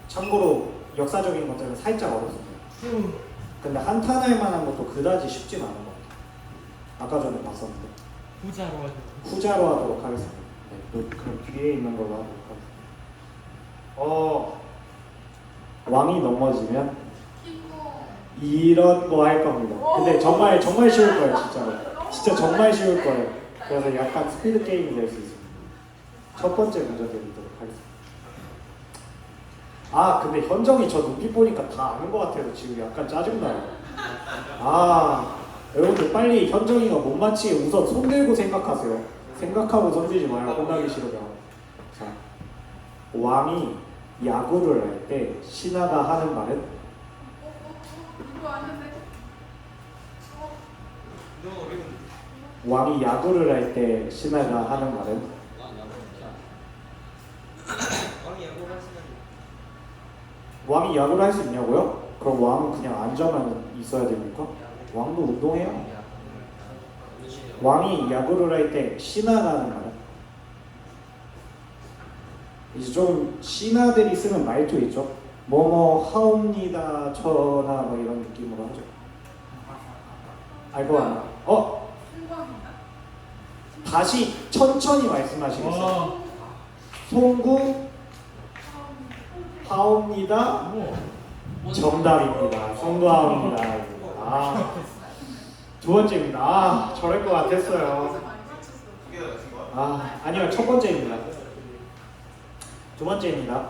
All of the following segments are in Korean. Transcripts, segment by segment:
참고로 역사적인 것들은 살짝 어렵습니다. 근데 한탄할 만한 것도 그다지 쉽진 않은 것 같아요. 아까 전에 봤었는데. 후자로 하도록 하겠습니다. 네, 또 그럼 뒤에 있는 걸로 하도록 하겠습니다. 왕이 넘어지면 이런 거 할 겁니다. 근데 정말 쉬울 거예요, 진짜로. 진짜 정말 쉬울 거예요. 그래서 약간 스피드 게임이 될 수 있습니다. 첫 번째 문제 드리도록 하겠습니다. 아, 근데 현정이 저 눈빛 보니까 다 아는 것 같아서 지금 약간 짜증나요. 여러분들 빨리 현정이가 못 맞히게 우선 손 들고 생각하세요. 생각하고 던지지 마요. 혼나기 싫으면. 자, 왕이 야구를 할 때 신하가 하는 말은? 왕이 야구를 할 때 신하가 하는 말은? 왕이 야구를 할 수 있냐고요? 그럼 왕은 그냥 앉아만 있어야 됩니까? 왕도 운동해요. 왕이 야구를 할 때 신하가 하는 말은? 이제 좀 신하들이 쓰는 말투 있죠? 뭐뭐 하옵니다 전하 뭐 이런 느낌으로 하죠. 알고 안? 다시 천천히 말씀하시겠어요? 송구 하옵니다. 정답입니다. 송구하옵니다. 두 번째입니다. 저럴 것 같았어요. 아니요, 첫 번째입니다. 두 번째입니다.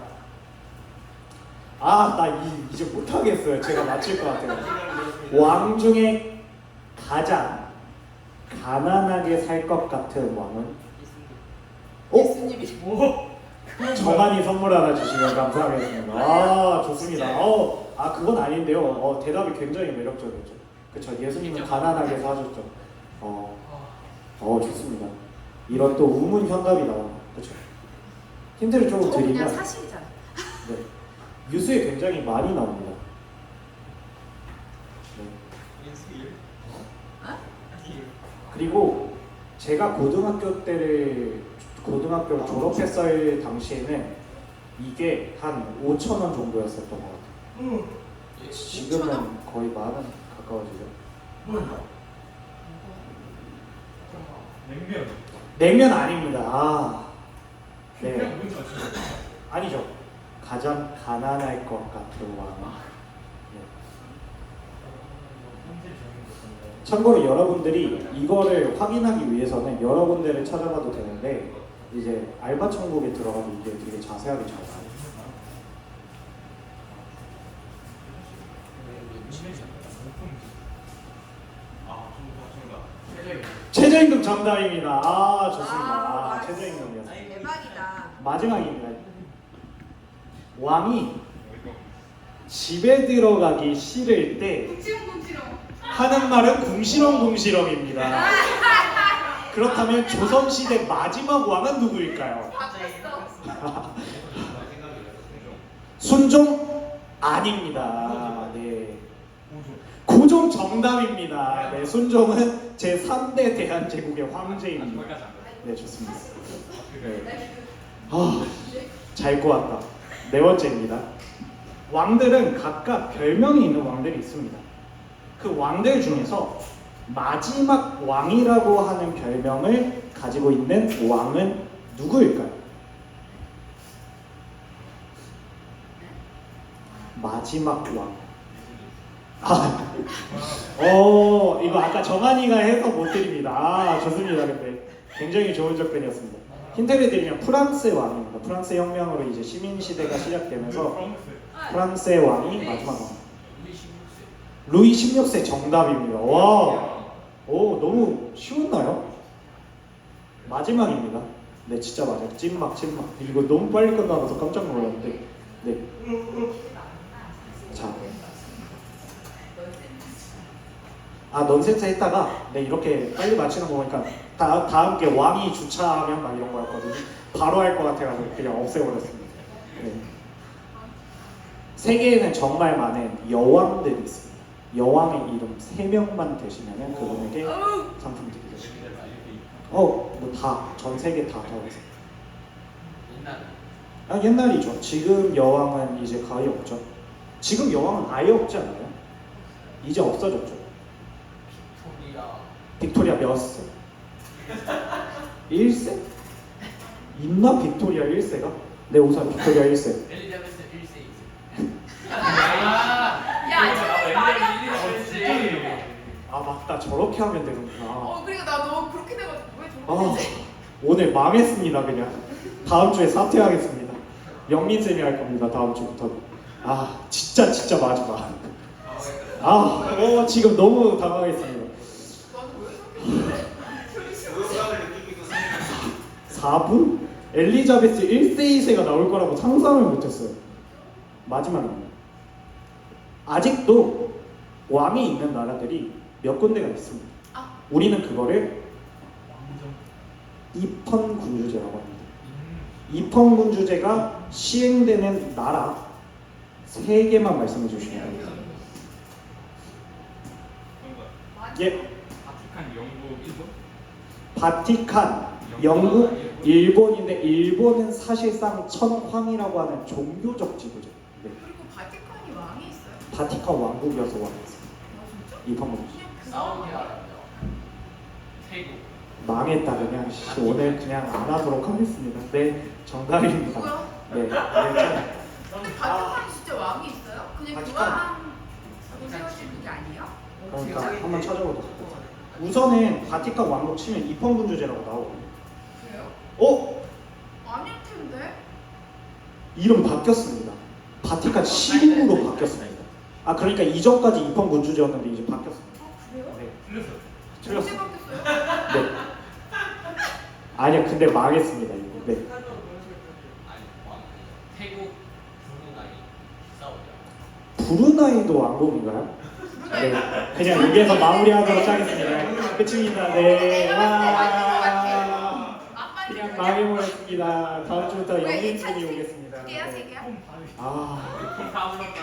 나 이제 못하겠어요. 제가 맞힐 것 같아요. 왕 중에 가장 가난하게 살 것 같은 왕은? 예수님이. 정한이 선물 하나 주시면 감사하겠습니다. 좋습니다. 그건 아닌데요. 대답이 굉장히 매력적이었죠. 그쵸, 예수님은 가난하게 사셨죠. 좋습니다. 이런 또 우문 현답이 나오네요. 그쵸. 힌트를 조금 드리면 그냥 사실이잖아. 네, 뉴스에 굉장히 많이 나옵니다. 네. 그리고 제가 고등학교를 졸업했을 당시에는 이게 한 5,000원 정도였었던 것 같아요. 지금은 거의 10,000원 가까워지죠. 냉면 아닙니다. 네. 아니죠. 가장 가난할 것 같은 왕. 네. 참고로 여러분들이 이거를 확인하기 위해서는 여러 군데를 찾아봐도 되는데 이제 알바 천국에 들어가도 이게 되게 자세하게 잘 나와요. 최저임금 정답입니다. 좋습니다. 최저임금이었어요. 대박이다. 마지막입니다. 왕이 집에 들어가기 싫을 때 하는 말은 궁시렁궁시렁입니다. 그렇다면 조선시대 마지막 왕은 누구일까요? 순종? 아닙니다. 네. 고종 정답입니다. 네, 순종은 제3대 대한제국의 황제입니다. 네, 좋습니다. 네. 잘 꼬았다. 네 번째입니다. 왕들은 각각 별명이 있는 왕들이 있습니다. 그 왕들 중에서 마지막 왕이라고 하는 별명을 가지고 있는 왕은 누구일까요? 마지막 왕. 이거 아까 정한이가 해서 못 드립니다. 좋습니다. 근데 굉장히 좋은 접근이었습니다. 힌트를 드리면 프랑스의 왕입니다. 프랑스 혁명으로 이제 시민 시대가 시작되면서 프랑스의 왕이 마지막 왕. 루이 16세 정답입니다. 와, 너무 쉬웠나요? 마지막입니다. 네, 진짜 맞아요. 찐막. 이거 너무 빨리 끝나서 깜짝 놀랐는데. 네. 자. 넌센스 했다가 네, 이렇게 빨리 맞히는 거 보니까 다음 게 왕이 주차하면 막 이런 거였거든요. 바로 할 것 같아가지고 그냥 없애버렸습니다. 네. 세계에는 정말 많은 여왕들이 있습니다. 여왕의 이름 3명만 되시면은 그분에게 상품 드리겠습니다. 뭐 다, 전 세계 다 더해서. 아, 옛날이죠. 지금 여왕은 이제 거의 없죠. 지금 여왕은 아예 없지 않나요? 이제 없어졌죠. 빅토리아 몇 세? 1세? 있나 빅토리아 1세가? 네, 우선 빅토리아 1세. 엘리자베스 1세 2세. 아, 맞다. 저렇게 하면 되는구나. 그러니까 나 너 그렇게 돼가지고 왜 아, 저렇게 되지? 오늘 망했습니다. 그냥 다음 주에 사퇴하겠습니다. 영민쌤이 할 겁니다. 다음 주부터. 아, 진짜 마지막. 지금 너무 당황했습니다. 나는 왜 저렇게 돼? 의학을 느끼고 있어. 4분? 엘리자베스 1세 2세가 나올 거라고 상상을 못했어요. 마지막입니다. 아직도 왕이 있는 나라들이 몇 군데가 있습니다. 우리는 그거를 입헌군주제라고 합니다. 입헌군주제가 시행되는 나라 3개만 말씀해 주시면 됩니다. 예, 바티칸, 영국, 일본? 바티칸, 영국, 일본인데 일본은 사실상 천황이라고 하는 종교적 지도죠. 네. 그리고 바티칸이 왕이 있어요? 바티칸 왕국이어서 왕이었어요. 진짜? 입헌군주제. 그냥 그 사우디아라비아, 태국. 망했다. 그냥 오늘 그냥 안 하도록 하겠습니다. 네, 정답입니다. 누구야? 네, 근데 바티칸이 진짜 왕이 있어요? 그냥 바티칸. 교황 세워진 그게 아니에요? 그러니까 한번 찾아보도록 하겠습니다. 우선은 바티칸 왕국 치면 입헌군주제라고 나오거든요. 그래요? 아닐 텐데. 이름 바뀌었습니다. 바티칸 시국으로 바뀌었습니다. 아, 그러니까 이전까지 입헌군주제였는데 이제 바뀌었습니다. 그래요? 네, 틀렸어. 틀렸어요. 언제 바뀌었어요? 네. 아니요, 근데 망했습니다. 이거. 네. 아니, 왕. 태국, 브루나이, 사우디아. 브루나이도 왕국인가요? 네, 그냥 여기에서 마무리하도록 하겠습니다. 끝입니다. 네, 와, 그냥 망해버렸습니다. 다음 주부터 영민분이 오겠습니다. 두 개야, 세 네. 개야? 아, 다 불렀다.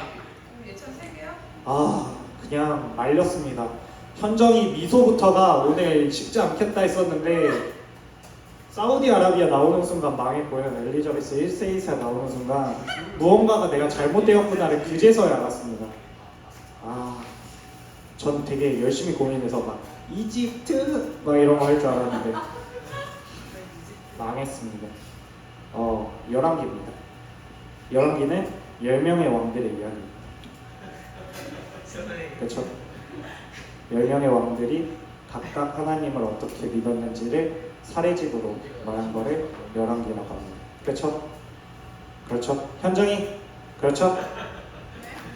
예찬 세 개야? 그냥 말렸습니다. 현정이 미소부터가 오늘 쉽지 않겠다 했었는데 사우디아라비아 나오는 순간 망했고요. 엘리자베스 1세 2세 나오는 순간 무언가가 내가 잘못되었구나를 그제서야 알았습니다. 전 되게 열심히 고민해서 막 이집트 막 이런 거 할 줄 알았는데 망했습니다. 11기입니다. 11기는 10명의 왕들의 이야기입니다. 그렇죠? 10명의 왕들이 각각 하나님을 어떻게 믿었는지를 사례집으로 말한 거를 11기라고 합니다. 그렇죠? 그렇죠? 현정이? 그렇죠?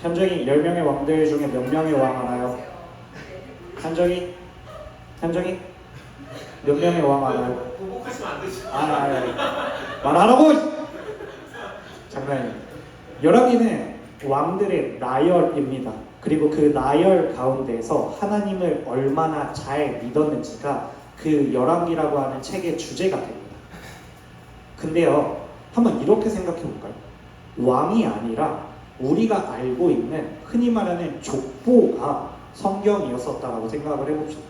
현정이 10명의 왕들 중에 몇 명의 왕 알아요? 현정이? 몇 명의 왕 알아요? 보복하시면 안 되죠. 말하라고! 장난입니다. 11기는 왕들의 나열입니다. 그리고 그 나열 가운데서 하나님을 얼마나 잘 믿었는지가 그 11기라고 하는 책의 주제가 됩니다. 근데요, 한번 이렇게 생각해 볼까요? 왕이 아니라 우리가 알고 있는 흔히 말하는 족보가 성경이었었다라고 생각을 해봅시다.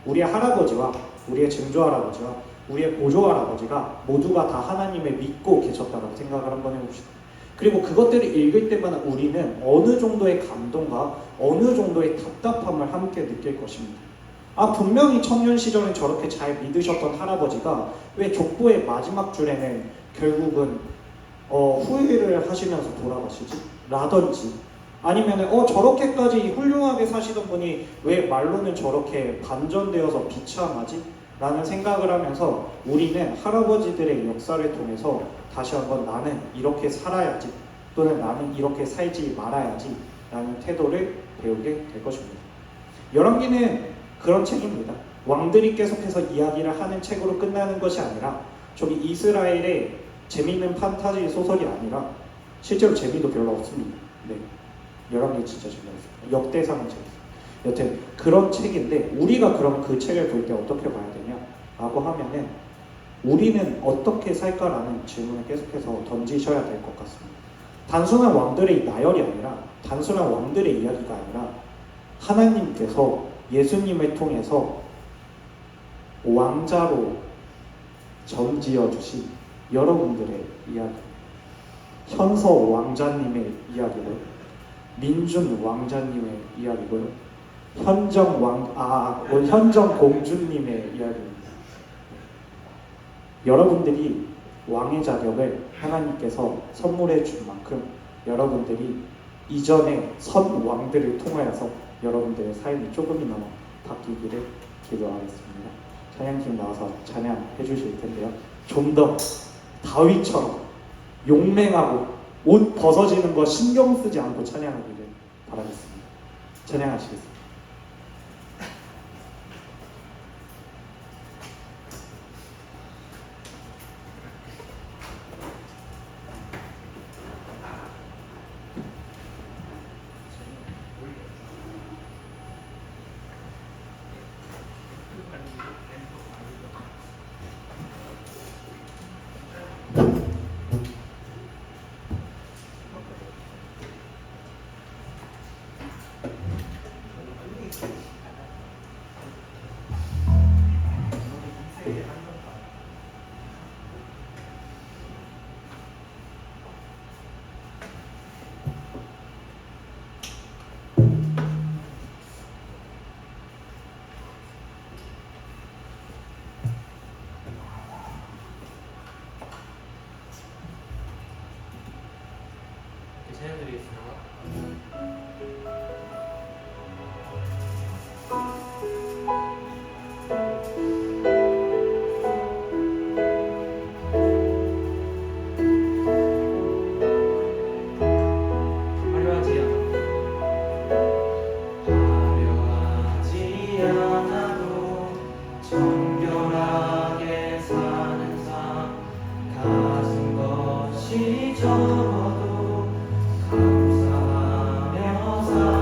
우리의 할아버지와 우리의 증조할아버지와 우리의 보조할아버지가 모두가 다 하나님을 믿고 계셨다라고 생각을 한번 해봅시다. 그리고 그것들을 읽을 때마다 우리는 어느 정도의 감동과 어느 정도의 답답함을 함께 느낄 것입니다. 분명히 청년 시절에 저렇게 잘 믿으셨던 할아버지가 왜 족보의 마지막 줄에는 결국은 후회를 하시면서 돌아가시지? 라든지 아니면 저렇게까지 훌륭하게 사시던 분이 왜 말로는 저렇게 반전되어서 비참하지? 라는 생각을 하면서 우리는 할아버지들의 역사를 통해서 다시 한번 나는 이렇게 살아야지 또는 나는 이렇게 살지 말아야지 라는 태도를 배우게 될 것입니다. 열왕기는 그런 책입니다. 왕들이 계속해서 이야기를 하는 책으로 끝나는 것이 아니라 저기 이스라엘의 재미있는 판타지 소설이 아니라 실제로 재미도 별로 없습니다. 네, 열왕기 진짜 재미없어요. 역대상은 재밌어요. 여튼 그런 책인데 우리가 그럼 그 책을 볼 때 어떻게 봐야 되냐라고 하면은 우리는 어떻게 살까라는 질문을 계속해서 던지셔야 될 것 같습니다. 단순한 왕들의 나열이 아니라 단순한 왕들의 이야기가 아니라 하나님께서 예수님을 통해서 왕자로 점지어 주신 여러분들의 이야기, 현서 왕자님의 이야기고요. 민준 왕자님의 이야기고요. 현정 공주님의 이야기입니다. 여러분들이 왕의 자격을 하나님께서 선물해 준 만큼 여러분들이 이전의 선 왕들을 통하여서 여러분들의 삶이 조금이나마 바뀌기를 기도하겠습니다. 찬양팀 나와서 찬양해 주실 텐데요. 좀 더 다윗처럼 용맹하고 옷 벗어지는 거 신경 쓰지 않고 찬양하기를 바라겠습니다. 찬양하시겠습니다. 적어도 감사하며 살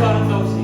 아름다우시.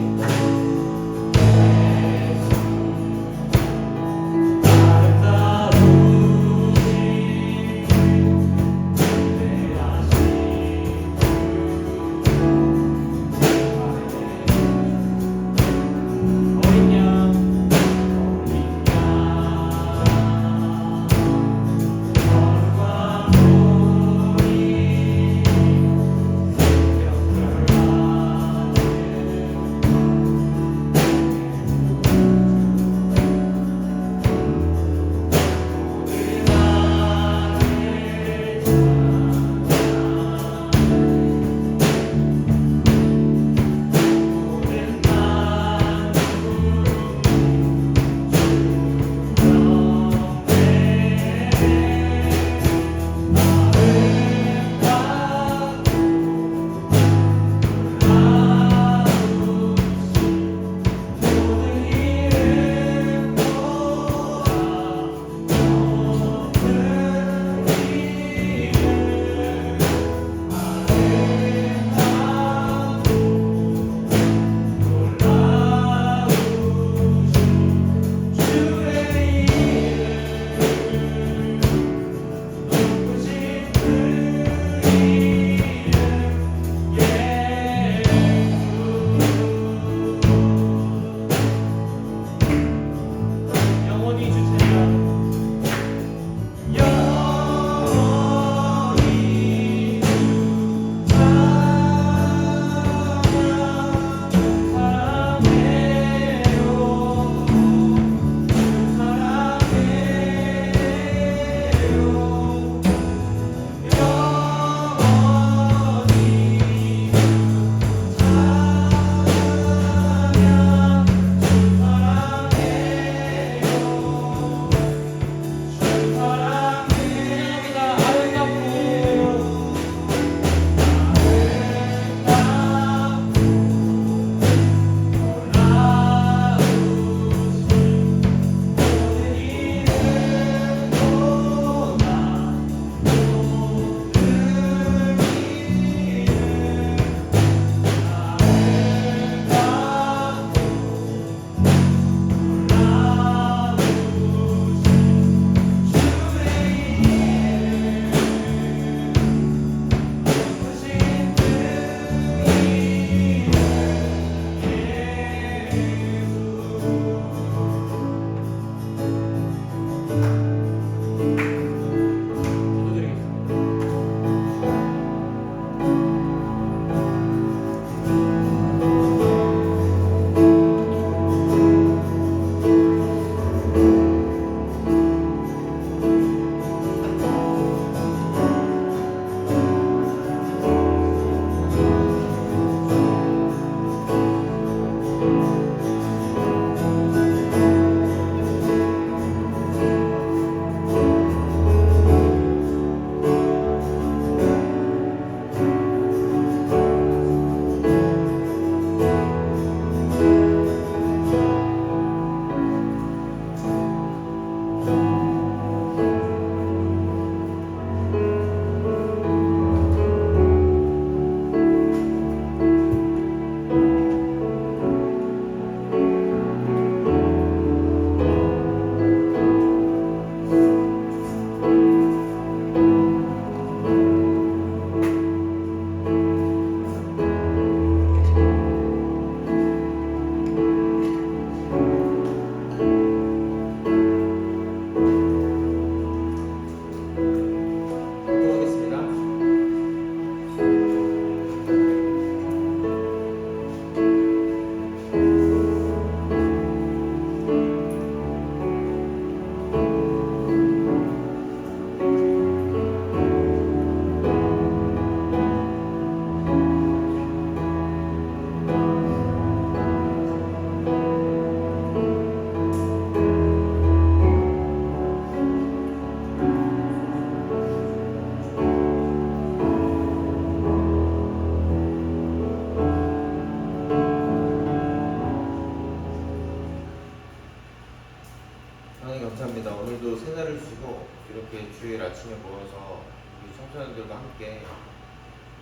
감사합니다. 오늘도 새날을 주시고 이렇게 주일 아침에 모여서 우리 청소년들과 함께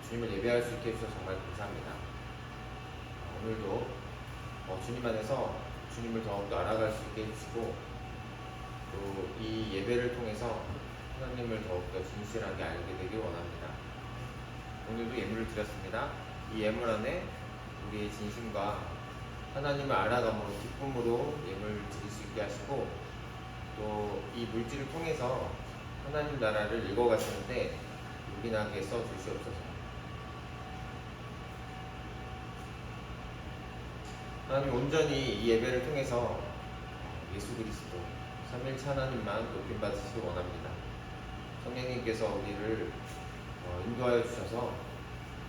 주님을 예배할 수 있게 해주셔서 정말 감사합니다. 오늘도 주님 안에서 주님을 더욱더 알아갈 수 있게 해주시고 또 이 예배를 통해서 하나님을 더욱더 진실하게 알게 되길 원합니다. 오늘도 예물을 드렸습니다. 이 예물 안에 우리의 진심과 하나님을 알아감으로 기쁨으로 예물 드릴 수 있게 하시고 또 이 물질을 통해서 하나님 나라를 읽어가시는데 요긴하게 써주시옵소서. 하나님 온전히 이 예배를 통해서 예수 그리스도 삼일차 하나님만 높임 받으시길 원합니다. 성령님께서 우리를 인도하여 주셔서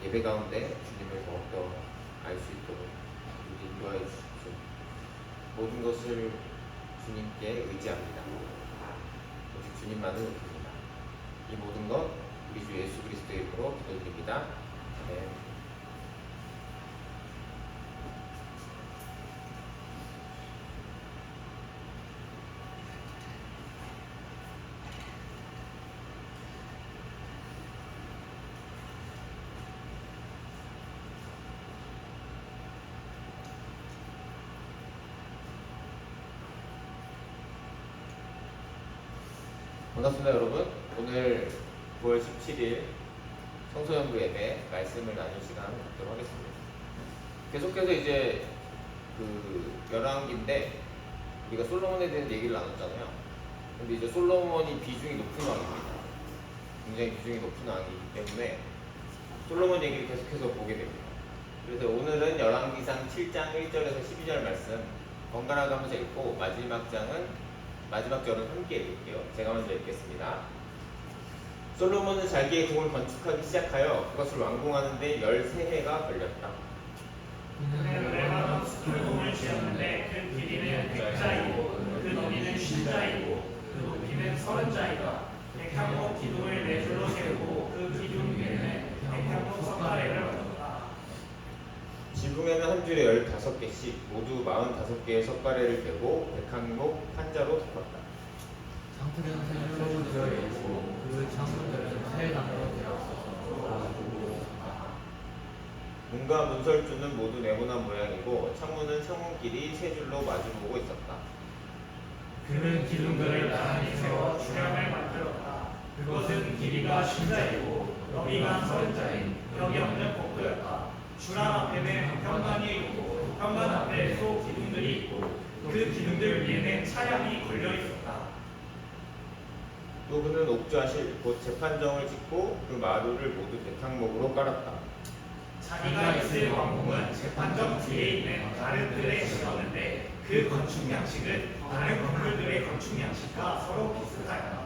예배 가운데 주님을 더욱더 알 수 있도록 우리 인도하여 주십시오. 모든 것을 주님께 의지합니다. 오직 주님만을 높입니다. 이 모든 것 우리 주 예수 그리스도의 이름으로 기도드립니다. 아멘. 반갑습니다 여러분. 오늘 9월 17일 성소연구 예배 말씀을 나눌 시간 갖도록 하겠습니다. 계속해서 이제 그 열왕기인데 우리가 솔로몬에 대한 얘기를 나눴잖아요. 근데 이제 솔로몬이 비중이 높은 왕입니다. 굉장히 비중이 높은 왕이기 때문에 솔로몬 얘기를 계속해서 보게 됩니다. 그래서 오늘은 열왕기상 7장 1절에서 12절 말씀 번갈아 가면서 읽고 마지막 절은 함께 읽을게요. 제가 먼저 읽겠습니다. 솔로몬은 자기의 궁을 건축하기 시작하여 그것을 완공하는 데 13해가 걸렸다. 그는 레바논 숲을 지었는데 그 길이는 100자이고 그 너비는 50자이고 그 높이는 30자이다. 백향목 기둥을 네 줄로 세우고 그 기둥 위에는 백향목 석가래를 얹었다. 지붕에는 한 줄에 15개씩 모두 45개의 석가래를 대고 백향목 판자로 덮었다. 창틀은 세 줄로 되어 있고 그 창문들은 새 나무로 되었어. 문과 문설주는 모두 네모난 모양이고 창문은 창문끼리 세 줄로 마주보고 있었다. 그는 기둥들을 나란히 세워 주량을 만들었다. 그것은 길이가 10자이고 너비가 30자인 벽이 없는 복도였다. 주랑 앞에는 현관이 있고 현관 앞에 소 기둥들이 있고 그 기둥들 위에는 차량이 걸려 있었다. 또 그는 옥좌실 곧 재판정을 짓고 그 마루를 모두 백향목으로 깔았다. 자기가 있을 왕궁은 재판정 뒤에 있는 다른 뜰에 지었는데 그 건축 양식은 다른 건물들의 건축 양식과 서로 비슷하였다.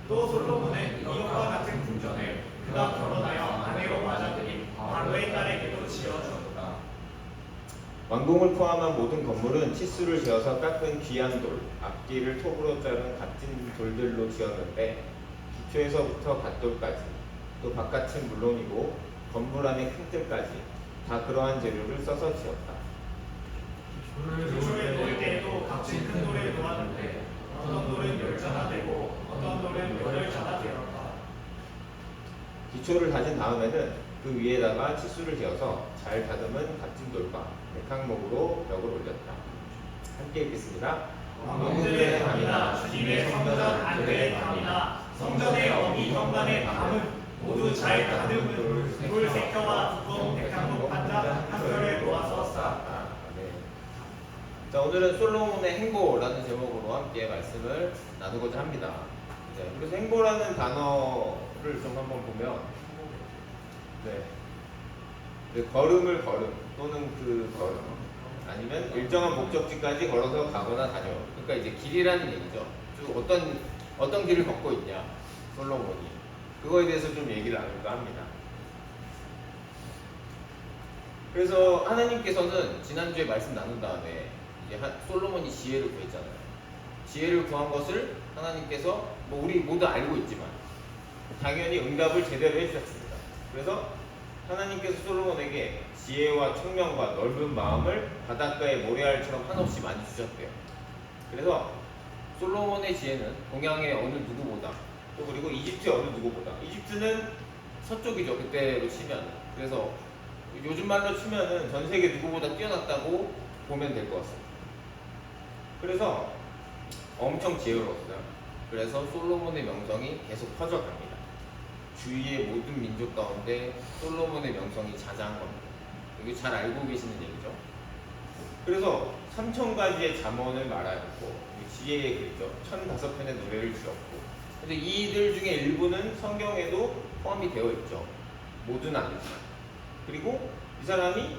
또 솔로몬은 이것과 같은 궁전을 그가 결혼하여 아내로 맞아들인 바로의 딸에게도 지어주었다. 왕궁을 포함한 모든 건물은 치수를 재어서 깎은 귀한 돌, 앞뒤를 톱으로 자른 값진 돌들로 지었는데 기초에서부터 갓돌까지 또 바깥은 물론이고 건물 안의 큰 뜰까지 다 그러한 재료를 써서 지었다. 기초를 놓을 때에도 값진 큰 돌을 놓았는데 어떤 돌은 10자가 되고 어떤 돌은 8자가 되었다. 기초를 다진 다음에는 그 위에다가 치수를 재어서 잘 다듬은 값진 돌과 백향목으로 벽을 올렸다. 함께 읽겠습니다. 왕궁들의 밤이나 주님의 성전 안뜰의 밤이나 성전의 어미 현관의 밤은 모두 잘 다듬은 돌 3켜와 두꺼운 백향목 판자 한 켤을 놓아서 쌓았다. 네. 자, 오늘은 솔로몬의 행보라는 제목으로 함께 말씀을 나누고자 합니다. 네, 그래서 행보라는 단어를 좀 한번 보면 그 걸음을 걸음 또는 그 걸음 아니면 일정한 목적지까지 걸어서 가거나 다녀. 그러니까 이제 길이라는 얘기죠. 쭉 어떤 길을 걷고 있냐 솔로몬이 그거에 대해서 좀 얘기를 나눌까 합니다. 그래서 하나님께서는 지난주에 말씀 나눈 다음에 이제 솔로몬이 지혜를 구했잖아요. 지혜를 구한 것을 하나님께서 뭐 우리 모두 알고 있지만 당연히 응답을 제대로 해주셨습니다. 그래서 하나님께서 솔로몬에게 지혜와 총명과 넓은 마음을 바닷가의 모래알처럼 한없이 많이 주셨대요. 그래서 솔로몬의 지혜는 동양의 어느 누구보다 또 그리고 이집트의 어느 누구보다 이집트는 서쪽이죠. 그때로 치면 그래서 요즘 말로 치면은 전 세계 누구보다 뛰어났다고 보면 될 것 같습니다. 그래서 엄청 지혜로웠어요. 그래서 솔로몬의 명성이 계속 퍼져갑니다. 주위의 모든 민족 가운데 솔로몬의 명성이 자자한 겁니다. 이거 잘 알고 계시는 얘기죠. 그래서 3,000가지의 잠언을 말하였고 지혜의 글죠. 1,005편의 노래를 지었고. 근데 이들 중에 일부는 성경에도 포함이 되어 있죠. 모두는 아니지만. 그리고 이 사람이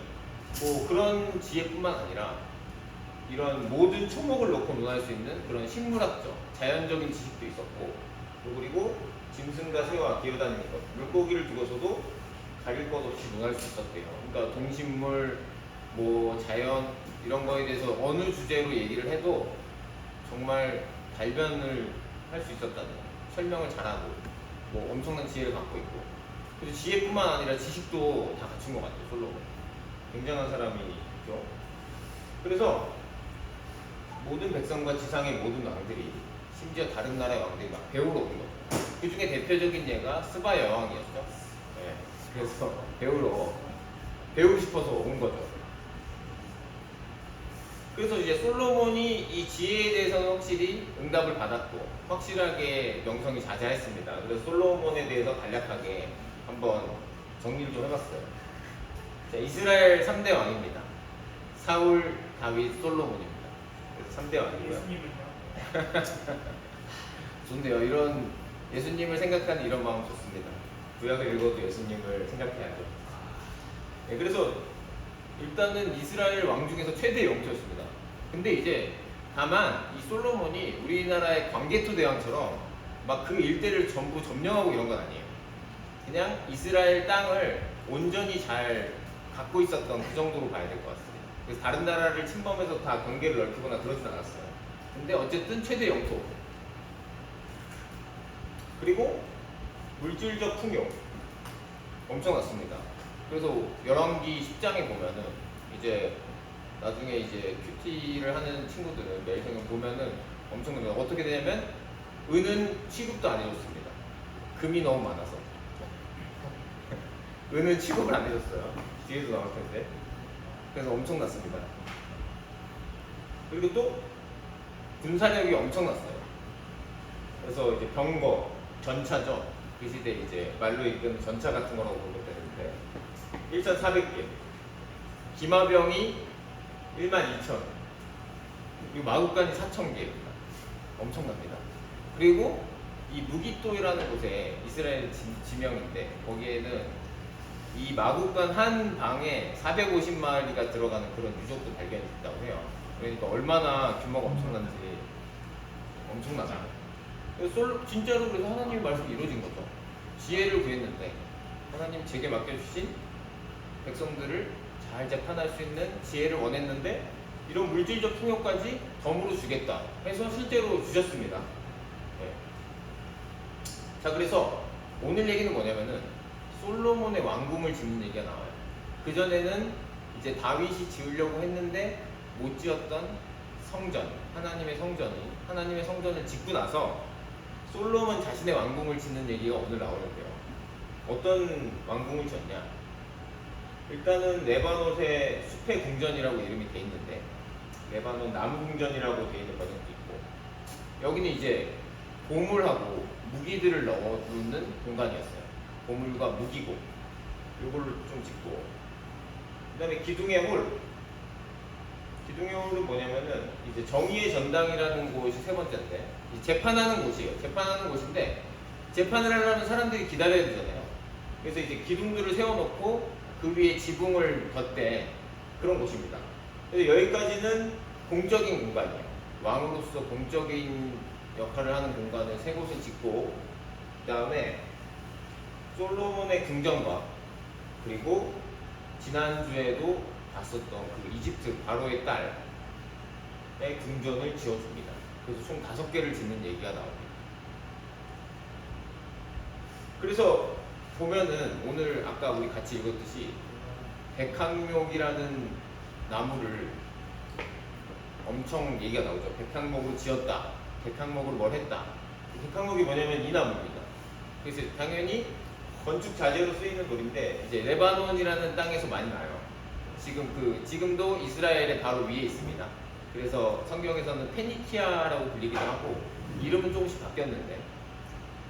뭐 그런 지혜뿐만 아니라 이런 모든 초목을 놓고 논할 수 있는 그런 식물학적, 자연적인 지식도 있었고, 그리고 짐승과 새와 기어다니는 것, 물고기를 두고서도 가릴 것 없이 논할 수 있었대요. 그러니까 동식물, 뭐 자연 이런 거에 대해서 어느 주제로 얘기를 해도 정말 발변을 할 수 있었다는 거예요. 설명을 잘하고 뭐 엄청난 지혜를 갖고 있고, 그래서 지혜뿐만 아니라 지식도 다 갖춘 것 같아요. 솔로몬 굉장한 사람이죠. 그래서 모든 백성과 지상의 모든 왕들이, 심지어 다른 나라의 왕들이 막 배우러 온 거죠. 그 중에 대표적인 예가 스바 여왕이었죠. 네. 그래서 배우고 싶어서 온 거죠. 그래서 이제 솔로몬이 이 지혜에 대해서는 확실히 응답을 받았고 확실하게 명성이 자자했습니다. 그래서 솔로몬에 대해서 간략하게 한번 정리를 좀 해봤어요. 자, 이스라엘 3대 왕입니다. 사울, 다윗, 솔로몬입니다. 그래서 3대 왕이고요. 예수님은요? 좋네요. 이런 예수님을 생각하는 이런 마음 좋습니다. 구약을 읽어도 예수님을 생각해야죠. 네, 그래서 일단은 이스라엘 왕 중에서 최대 영토였습니다. 근데 이제 다만 이 솔로몬이 우리나라의 광개토 대왕처럼 막 그 일대를 전부 점령하고 이런 건 아니에요. 그냥 이스라엘 땅을 온전히 잘 갖고 있었던 그 정도로 봐야 될 것 같습니다. 그래서 다른 나라를 침범해서 다 경계를 넓히거나 그러진 않았어요. 근데 어쨌든 최대 영토. 그리고 물질적 풍요 엄청났습니다. 그래서 열왕기 10장에 보면은 이제 나중에 이제 큐티를 하는 친구들은 매일 성경 보면은 엄청납니다. 어떻게 되냐면 은은 취급도 안 해줬습니다. 금이 너무 많아서. 은은 취급을 안 해줬어요. 뒤에도 나올 텐데. 그래서 엄청났습니다. 그리고 또 군사력이 엄청났어요. 그래서 이제 병거, 전차죠. 그 시대 이제 말로 이끄는 전차 같은 거라고 보면 되는데 1,400개, 기마병이 12,000, 그리고 마구간이 4,000개입니다. 엄청납니다. 그리고 이 무기토이라는 곳에 이스라엘 지명인데 거기에는 이 마구간 한 방에 450마리가 들어가는 그런 유적도 발견이 됐다고 해요. 그러니까 얼마나 규모가 엄청난지 엄청나잖아요. 진짜로 그래서 하나님의 말씀이 이루어진 거죠. 지혜를 구했는데 하나님 제게 맡겨주신 백성들을 잘 재판할 수 있는 지혜를 원했는데 이런 물질적 풍요까지 덤으로 주겠다 해서 실제로 주셨습니다. 네. 자, 그래서 오늘 얘기는 뭐냐면은 솔로몬의 왕궁을 짓는 얘기가 나와요. 그전에는 이제 다윗이 지으려고 했는데 못 지었던 성전, 하나님의 성전을 짓고 나서 솔로몬 자신의 왕궁을 짓는 얘기가 오늘 나오는데요. 어떤 왕궁을 지었냐? 일단은 레바논의 숲의 궁전이라고 이름이 돼 있는데 레바논 나무궁전이라고 돼 있는 버전도 있고 여기는 이제 보물하고 무기들을 넣어두는 공간이었어요. 보물과 무기고 이걸로 좀 짓고 그 다음에 기둥의 홀은 뭐냐면은 이제 정의의 전당이라는 곳이 세 번째인데 재판하는 곳이에요. 재판하는 곳인데 재판을 하려면 사람들이 기다려야 되잖아요. 그래서 이제 기둥들을 세워놓고 그 위에 지붕을 덧댄 그런 곳입니다. 그래서 여기까지는 공적인 공간이에요. 왕으로서 공적인 역할을 하는 공간을 세 곳을 짓고 그 다음에 솔로몬의 궁전과 그리고 지난주에도 봤었던 그 이집트 바로의 딸의 궁전을 지어줍니다. 그래서 총 5개를 짓는 얘기가 나옵니다. 그래서 보면은 오늘 아까 우리 같이 읽었듯이 백항목이라는 나무를 엄청 얘기가 나오죠. 백항목으로 지었다. 백항목으로 뭘 했다. 백항목이 뭐냐면 이 나무입니다. 그래서 당연히 건축 자재로 쓰이는 돌인데 이제 레바논이라는 땅에서 많이 나요. 지금도 이스라엘의 바로 위에 있습니다. 그래서 성경에서는 페니키아라고 불리기도 하고 이름은 조금씩 바뀌었는데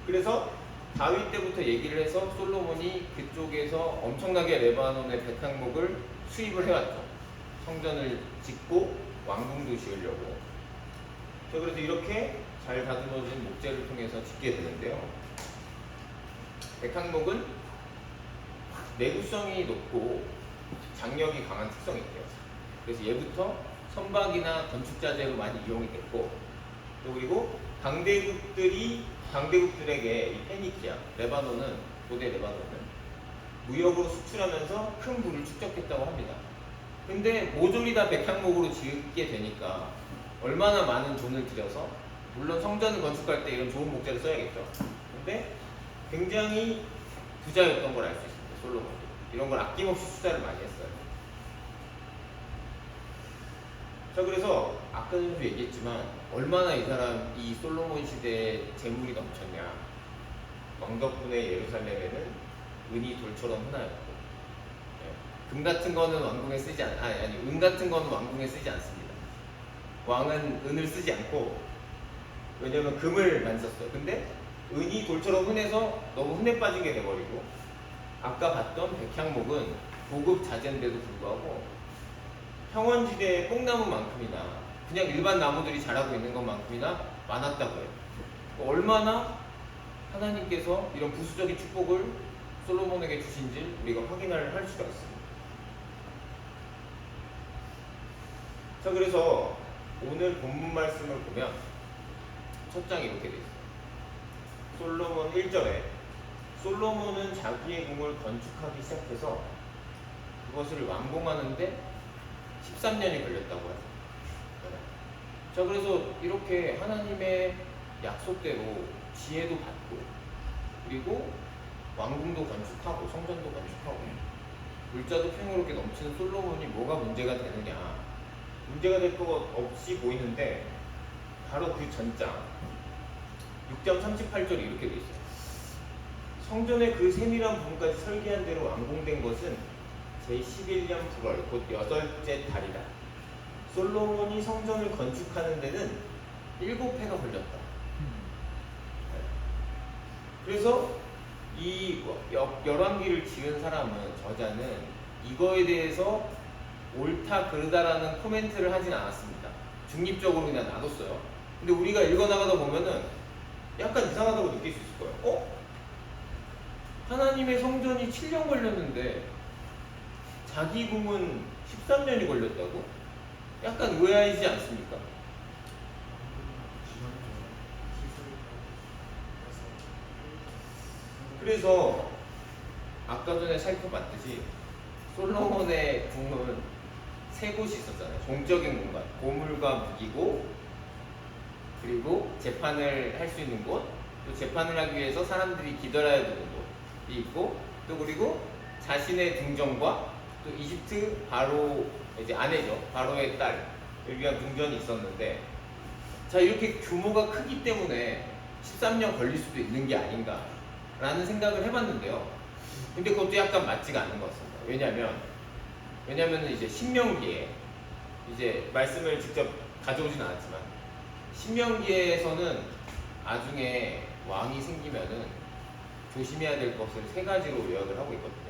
그래서 다윗 때부터 얘기를 해서 솔로몬이 그쪽에서 엄청나게 레바논의 백향목을 수입을 해왔죠. 성전을 짓고 왕궁도 지으려고. 자, 그래서 이렇게 잘 다듬어진 목재를 통해서 짓게 되는데요. 백향목은 내구성이 높고 장력이 강한 특성이 있대요. 그래서 예부터 선박이나 건축 자재로 많이 이용이 됐고, 또 그리고 강대국들에게 이 페니키아, 고대 레바논은 무역으로 수출하면서 큰 부를 축적했다고 합니다. 근데 모조리 다 백향목으로 짓게 되니까 얼마나 많은 돈을 들여서, 물론 성전을 건축할 때 이런 좋은 목재를 써야겠죠. 근데 굉장히 부자였던 걸 알 수 있습니다. 솔로몬이 이런 걸 아낌없이 투자를 많이 했어요. 자, 그래서 아까 전에도 얘기했지만 얼마나 이 솔로몬 시대에 재물이 넘쳤냐. 왕 덕분에 예루살렘에는 은이 돌처럼 흔하였고, 금 같은 거는 왕궁에 쓰지 은 같은 거는 왕궁에 쓰지 않습니다. 왕은 은을 쓰지 않고, 왜냐면 금을 많이 썼어요. 근데 은이 돌처럼 흔해서 너무 흔해 빠지게 돼버리고, 아까 봤던 백향목은 고급 자재인데도 불구하고 평원지대의 뽕나무만큼이나 그냥 일반 나무들이 자라고 있는 것만큼이나 많았다고 해요. 얼마나 하나님께서 이런 부수적인 축복을 솔로몬에게 주신지 우리가 확인을 할 수가 있습니다. 자, 그래서 오늘 본문 말씀을 보면 첫 장이 이렇게 되어 있어요. 솔로몬 1절에 솔로몬은 자기의 궁을 건축하기 시작해서 그것을 완공하는데 13년이 걸렸다고 하죠. 자, 그래서 이렇게 하나님의 약속대로 지혜도 받고, 그리고 왕궁도 건축하고 성전도 건축하고 물자도 풍요롭게 넘치는 솔로몬이 뭐가 문제가 되느냐. 문제가 될 것 없이 보이는데 바로 그 전장 6장 38절이 이렇게 돼 있어요. 성전의 그 세밀한 부분까지 설계한 대로 완공된 것은 제11년 9월 곧 8째 달이다. 솔로몬이 성전을 건축하는 데는 7해가 걸렸다. 그래서 이 열왕기를 지은 저자는 이거에 대해서 옳다 그르다라는 코멘트를 하진 않았습니다. 중립적으로 그냥 놔뒀어요. 근데 우리가 읽어나가다 보면은 약간 이상하다고 느낄 수 있을 거예요. 하나님의 성전이 7년 걸렸는데 자기 궁은 13년이 걸렸다고? 약간 의아하지 않습니까? 그래서 아까 전에 살펴봤듯이 솔로몬의 궁은 세 곳이 있었잖아요. 공적인 공간, 보물과 무기고, 그리고 재판을 할 수 있는 곳, 또 재판을 하기 위해서 사람들이 기다려야 되는 곳이 있고, 또 그리고 자신의 궁정과 또 이집트 바로 이제 아내죠, 바로의 딸을 위한 궁전이 있었는데, 자, 이렇게 규모가 크기 때문에 13년 걸릴 수도 있는 게 아닌가라는 생각을 해봤는데요. 근데 그것도 약간 맞지가 않는 것 같습니다. 왜냐면은 이제 신명기에 이제 말씀을 직접 가져오진 않았지만 신명기에서는 나중에 왕이 생기면은 조심해야 될 것을 3가지로 요약을 하고 있거든요.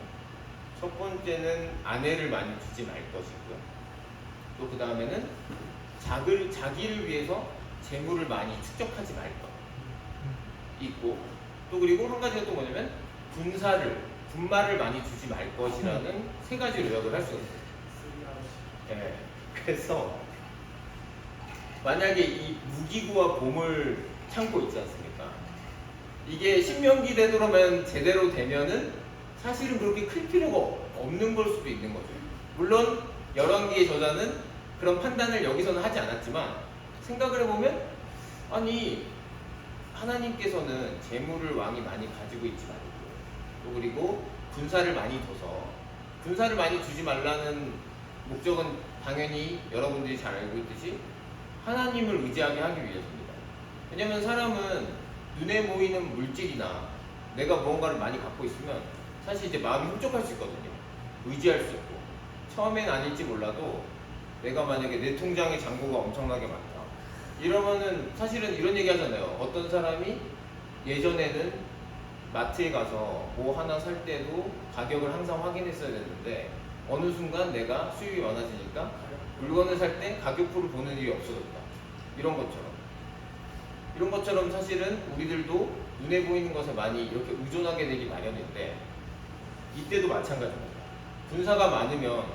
첫 번째는 아내를 많이 두지 말 것이고요. 또 그 다음에는 자기를 위해서 재물을 많이 축적하지 말 것 있고, 또 그리고 한 가지가 또 뭐냐면 분말을 많이 주지 말 것이라는 3가지로 요약을 할 수 있어요. 네. 그래서 만약에 이 무기고와 보물 창고 있지 않습니까? 이게 신명기 되도록만 제대로 되면은 사실은 그렇게 클 필요가 없는 걸 수도 있는 거죠. 물론 열왕기의 저자는 그런 판단을 여기서는 하지 않았지만 생각을 해보면, 아니 하나님께서는 재물을 왕이 많이 가지고 있지 말고, 또 그리고 군사를 많이 둬서 군사를 많이 주지 말라는 목적은 당연히 여러분들이 잘 알고 있듯이 하나님을 의지하게 하기 위해서입니다. 왜냐면 사람은 눈에 보이는 물질이나 내가 무언가를 많이 갖고 있으면 사실 이제 마음이 흡족할 수 있거든요. 의지할 수 있고 처음엔 아닐지 몰라도 내가 만약에 내 통장에 잔고가 엄청나게 많다 이러면은 사실은 이런 얘기 하잖아요. 어떤 사람이 예전에는 마트에 가서 뭐 하나 살 때도 가격을 항상 확인했어야 됐는데 어느 순간 내가 수입이 많아지니까 물건을 살 때 가격표를 보는 일이 없어졌다. 이런 것처럼 사실은 우리들도 눈에 보이는 것에 많이 이렇게 의존하게 되기 마련인데 이때도 마찬가지입니다. 분사가 많으면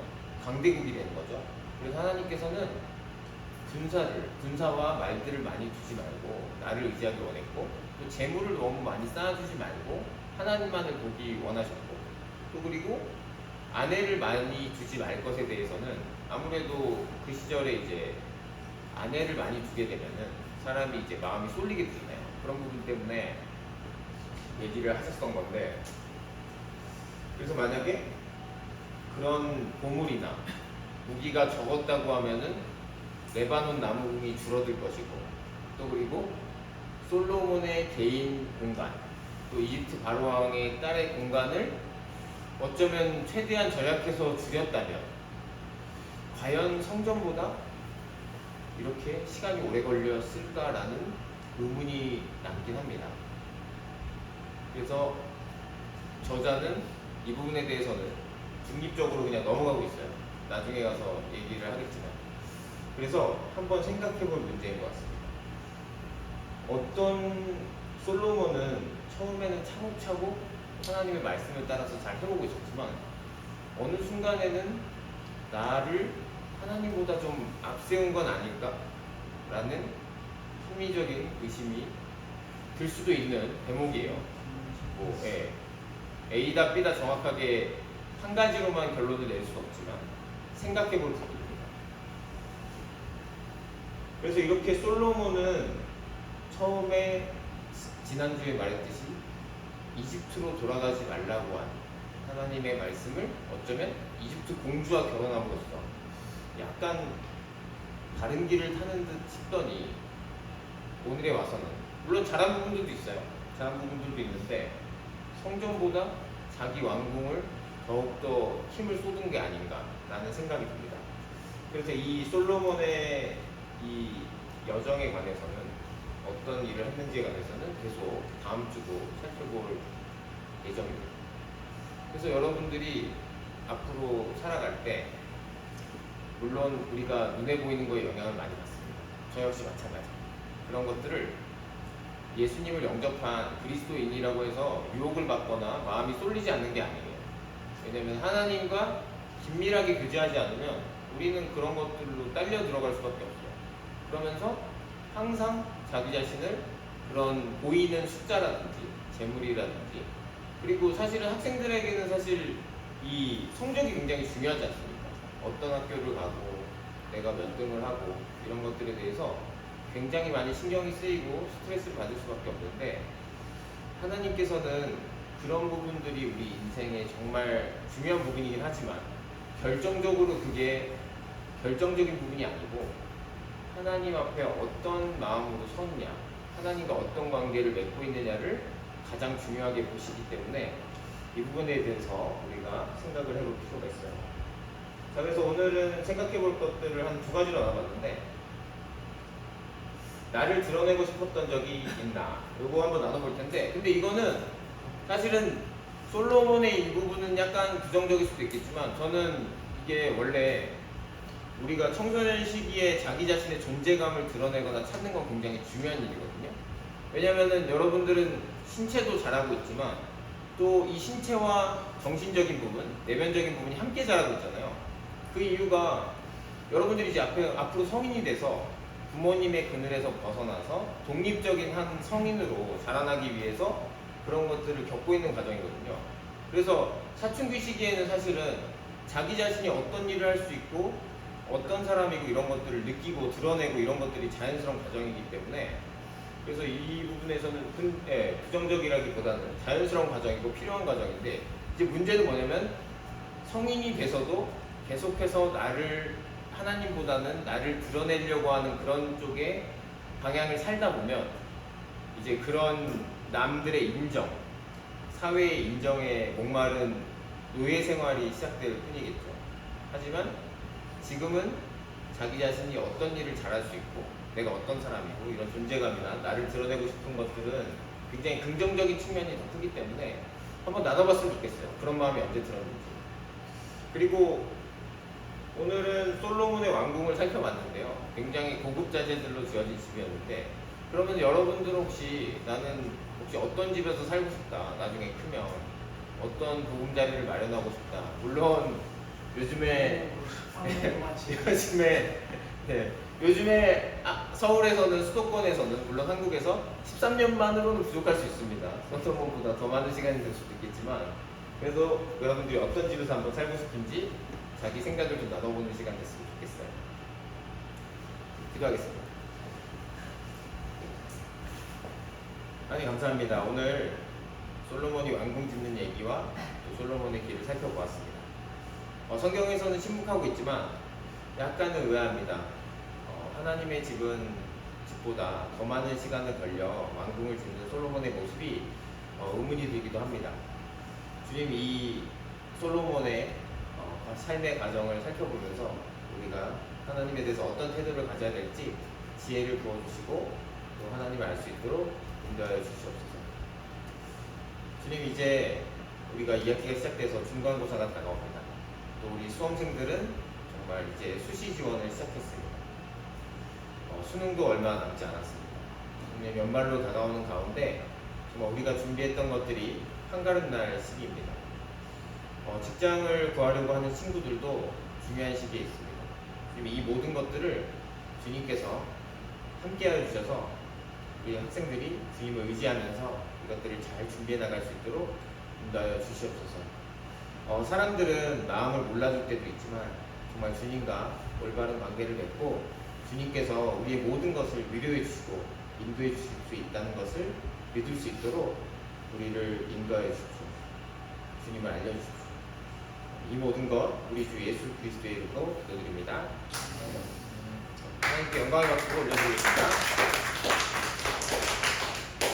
강대국이 되는 거죠. 그래서 하나님께서는 분사와 말들을 많이 두지 말고 나를 의지하기 원했고 또 재물을 너무 많이 쌓아주지 말고 하나님만을 보기 원하셨고 또 그리고 아내를 많이 두지 말 것에 대해서는 아무래도 그 시절에 이제 아내를 많이 두게 되면은 사람이 이제 마음이 쏠리게 되잖아요. 그런 부분 때문에 얘기를 하셨던 건데 그래서 만약에 그런 보물이나 무기가 적었다고 하면은 레바논 나무궁이 줄어들 것이고 또 그리고 솔로몬의 개인 공간 또 이집트 바로왕의 딸의 공간을 어쩌면 최대한 절약해서 줄였다면 과연 성전보다 이렇게 시간이 오래 걸렸을까라는 의문이 남긴 합니다. 그래서 저자는 이 부분에 대해서는 중립적으로 그냥 넘어가고 있어요. 나중에 가서 얘기를 하겠지만. 그래서 한번 생각해 볼 문제인 것 같습니다. 어떤 솔로몬은 처음에는 차곡차곡 하나님의 말씀을 따라서 잘 해오고 있었지만 어느 순간에는 나를 하나님보다 좀 앞세운 건 아닐까? 라는 합리적인 의심이 들 수도 있는 대목이에요. 뭐, A다 B다 정확하게 한 가지로만 결론을 낼 수 없지만 생각해 볼 부분입니다. 그래서 이렇게 솔로몬은 처음에 지난주에 말했듯이 이집트로 돌아가지 말라고 한 하나님의 말씀을 어쩌면 이집트 공주와 결혼함으로써 약간 다른 길을 타는 듯 싶더니 오늘에 와서는 물론 잘한 부분들도 있어요. 잘한 부분들도 있는데 성전보다 자기 왕궁을 더욱더 힘을 쏟은 게 아닌가라는 생각이 듭니다. 그래서 이 솔로몬의 이 여정에 관해서는 어떤 일을 했는지에 관해서는 계속 다음 주도 살펴볼 예정입니다. 그래서 여러분들이 앞으로 살아갈 때 물론 우리가 눈에 보이는 거에 영향을 많이 받습니다. 저 역시 마찬가지입니다. 그런 것들을 예수님을 영접한 그리스도인이라고 해서 유혹을 받거나 마음이 쏠리지 않는 게 아니에요. 왜냐하면 하나님과 긴밀하게 교제하지 않으면 우리는 그런 것들로 딸려 들어갈 수밖에 없어요. 그러면서 항상 자기 자신을 그런 보이는 숫자라든지 재물이라든지 그리고 사실은 학생들에게는 사실 이 성적이 굉장히 중요하지 않습니까? 어떤 학교를 가고 내가 몇 등을 하고 이런 것들에 대해서 굉장히 많이 신경이 쓰이고 스트레스를 받을 수밖에 없는데 하나님께서는 그런 부분들이 우리 인생의 정말 중요한 부분이긴 하지만 결정적으로 그게 결정적인 부분이 아니고 하나님 앞에 어떤 마음으로 섰냐 하나님과 어떤 관계를 맺고 있느냐를 가장 중요하게 보시기 때문에 이 부분에 대해서 우리가 생각을 해볼 필요가 있어요. 자, 그래서 오늘은 생각해 볼 것들을 한 두 가지로 나눠봤는데 나를 드러내고 싶었던 적이 있나 이거 한번 나눠볼 텐데 근데 이거는 사실은 솔로몬의 이 부분은 약간 부정적일 수도 있겠지만 저는 이게 원래 우리가 청소년 시기에 자기 자신의 존재감을 드러내거나 찾는 건 굉장히 중요한 일이거든요. 왜냐면은 여러분들은 신체도 자라고 있지만 또 이 신체와 정신적인 부분, 내면적인 부분이 함께 자라고 있잖아요. 그 이유가 여러분들이 이제 앞으로 성인이 돼서 부모님의 그늘에서 벗어나서 독립적인 한 성인으로 자라나기 위해서 그런 것들을 겪고 있는 과정이거든요. 그래서 사춘기 시기에는 사실은 자기 자신이 어떤 일을 할 수 있고 어떤 사람이고 이런 것들을 느끼고 드러내고 이런 것들이 자연스러운 과정이기 때문에 그래서 이 부분에서는 부정적이라기보다는 자연스러운 과정이고 필요한 과정인데 이제 문제는 뭐냐면 성인이 돼서도 계속해서 하나님보다는 나를 드러내려고 하는 그런 쪽의 방향을 살다 보면 이제 그런 남들의 인정 사회의 인정에 목마른 노예 생활이 시작될 뿐이겠죠. 하지만 지금은 자기 자신이 어떤 일을 잘할 수 있고 내가 어떤 사람이고 이런 존재감이나 나를 드러내고 싶은 것들은 굉장히 긍정적인 측면이 더 크기 때문에 한번 나눠봤으면 좋겠어요. 그런 마음이 언제 들었는지. 그리고 오늘은 솔로몬의 왕궁을 살펴봤는데요. 굉장히 고급 자재들로 지어진 집이었는데 그러면 여러분들은 혹시 나는 혹시 어떤 집에서 살고 싶다. 나중에 크면 어떤 보금자리를 마련하고 싶다. 물론 요즘에 요즘에 서울에서는 수도권에서는 물론 한국에서 13년만으로는 부족할 수 있습니다. 솔로몬보다 더 많은 시간이 될 수도 있겠지만 그래도 여러분들이 어떤 집에서 한번 살고 싶은지 자기 생각을 좀 나눠보는 시간 됐으면 좋겠어요. 기도하겠습니다. 하나님 감사합니다. 오늘 솔로몬이 왕궁 짓는 얘기와 또 솔로몬의 길을 살펴보았습니다. 성경에서는 침묵하고 있지만 약간은 의아합니다. 하나님의 집보다 더 많은 시간을 걸려 왕궁을 짓는 솔로몬의 모습이 의문이 들기도 합니다. 주님, 이 솔로몬의 삶의 과정을 살펴보면서 우리가 하나님에 대해서 어떤 태도를 가져야 될지 지혜를 부어주시고 또 하나님을 알 수 있도록 인도하여 주시옵소서. 주님, 이제 우리가 2학기가 시작돼서 중간고사가 다가옵니다. 또 우리 수험생들은 정말 이제 수시 지원을 시작했습니다. 수능도 얼마 남지 않았습니다. 주님, 연말로 다가오는 가운데 정말 우리가 준비했던 것들이 한가름 날 시기입니다. 직장을 구하려고 하는 친구들도 중요한 시기에 있습니다. 주님, 이 모든 것들을 주님께서 함께하여 주셔서 우리 학생들이 주님을 의지하면서 이것들을 잘 준비해 나갈 수 있도록 인도하여 주시옵소서. 사람들은 마음을 몰라줄 때도 있지만 정말 주님과 올바른 관계를 맺고 주님께서 우리의 모든 것을 위로해 주시고 인도해 주실 수 있다는 것을 믿을 수 있도록 우리를 인도하여 주십시오. 주님을 알려주십시오. 이 모든 것 우리 주 예수 그리스도의 이름으로 기도드립니다. 하나님께 영광을 받고 올려드리겠습니다.